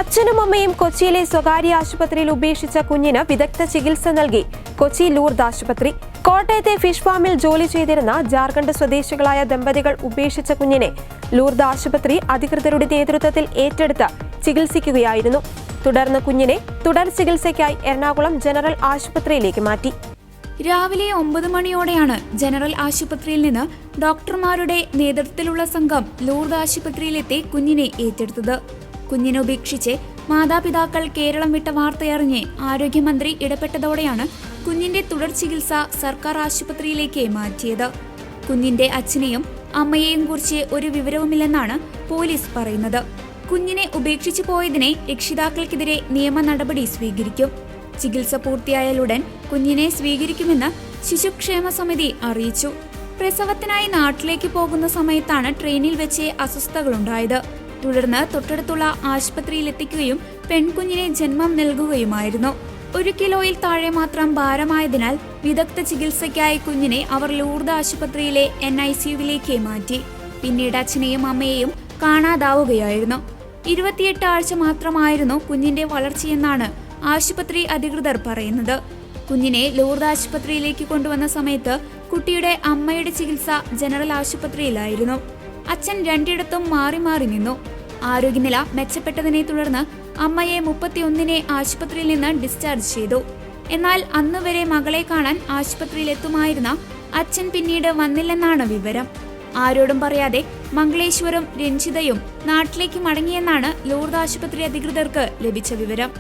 അച്ഛനും അമ്മയും കൊച്ചിയിലെ സ്വകാര്യ ആശുപത്രിയിൽ ഉപേക്ഷിച്ച കുഞ്ഞിന് വിദഗ്ധ ചികിത്സ നൽകി കൊച്ചി ലൂർദ് ആശുപത്രി. കോട്ടയത്തെ ഫിഷ് ഫാമിൽ ജോലി ചെയ്തിരുന്ന ജാർഖണ്ഡ് സ്വദേശികളായ ദമ്പതികൾ ഉപേക്ഷിച്ച കുഞ്ഞിനെ ലൂർദ് ആശുപത്രി അധികൃതരുടെ നേതൃത്വത്തിൽ ഏറ്റെടുത്ത് ചികിത്സിക്കുകയായിരുന്നു. തുടർന്ന് കുഞ്ഞിനെ തുടർ ചികിത്സയ്ക്കായി എറണാകുളം ജനറൽ ആശുപത്രിയിലേക്ക് മാറ്റി. രാവിലെ 9 മണിയോടെയാണ് ജനറൽ ആശുപത്രിയിൽ നിന്ന് ഡോക്ടർമാരുടെ നേതൃത്വത്തിലുള്ള സംഘം ലൂർദ് ആശുപത്രിയിലെത്തി കുഞ്ഞിനെ ഏറ്റെടുത്തത്. കുഞ്ഞിനെ ഉപേക്ഷിച്ച് മാതാപിതാക്കൾ കേരളം വിട്ട വാർത്തയറിഞ്ഞ് ആരോഗ്യമന്ത്രി ഇടപെട്ടതോടെയാണ് കുഞ്ഞിന്റെ തുടർ ചികിത്സ സർക്കാർ ആശുപത്രിയിലേക്ക് മാറ്റിയത്. കുഞ്ഞിന്റെ അച്ഛനെയും അമ്മയെയും കുറിച്ച് ഒരു വിവരവുമില്ലെന്നാണ് പോലീസ് പറയുന്നത്. കുഞ്ഞിനെ ഉപേക്ഷിച്ചു പോയതിനെ രക്ഷിതാക്കൾക്കെതിരെ നിയമ നടപടി സ്വീകരിക്കും. ചികിത്സ പൂർത്തിയായാലുടൻ കുഞ്ഞിനെ സ്വീകരിക്കുമെന്ന് ശിശുക്ഷേമ സമിതി അറിയിച്ചു. പ്രസവത്തിനായി നാട്ടിലേക്ക് പോകുന്ന സമയത്താണ് ട്രെയിനിൽ വെച്ച് അസ്വസ്ഥതകളുണ്ടായത്. തുടർന്ന് തൊട്ടടുത്തുള്ള ആശുപത്രിയിൽ എത്തിക്കുകയും പെൺകുഞ്ഞിനെ ജന്മം നൽകുകയുമായിരുന്നു. 1 കിലോയിൽ താഴെ മാത്രം ഭാരമായതിനാൽ വിദഗ്ധ ചികിത്സയ്ക്കായി കുഞ്ഞിനെ അവർ ലൂർദ് ആശുപത്രിയിലെ NICUവിലേക്ക് മാറ്റി. പിന്നീട് അച്ഛനെയും അമ്മയെയും കാണാതാവുകയായിരുന്നു. 28 ആഴ്ച മാത്രമായിരുന്നു കുഞ്ഞിന്റെ വളർച്ചയെന്നാണ് ആശുപത്രി അധികൃതർ പറയുന്നത്. കുഞ്ഞിനെ ലൂർദ് ആശുപത്രിയിലേക്ക് കൊണ്ടുവന്ന സമയത്ത് കുട്ടിയുടെ അമ്മയുടെ ചികിത്സ ജനറൽ ആശുപത്രിയിലായിരുന്നു. അച്ഛൻ രണ്ടിടത്തും മാറി മാറി നിന്നു. ആരോഗ്യനില മെച്ചപ്പെട്ടതിനെ തുടർന്ന് അമ്മയെ 31-ന് ആശുപത്രിയിൽ നിന്ന് ഡിസ്ചാർജ് ചെയ്തു. എന്നാൽ അന്നുവരെ മകളെ കാണാൻ ആശുപത്രിയിലെത്തുമായിരുന്ന അച്ഛൻ പിന്നീട് വന്നില്ലെന്നാണ് വിവരം. ആരോടും പറയാതെ മംഗളേശ്വരും രഞ്ജിതയും നാട്ടിലേക്ക് മടങ്ങിയെന്നാണ് ലൂർദ് ആശുപത്രി അധികൃതർക്ക് ലഭിച്ച വിവരം.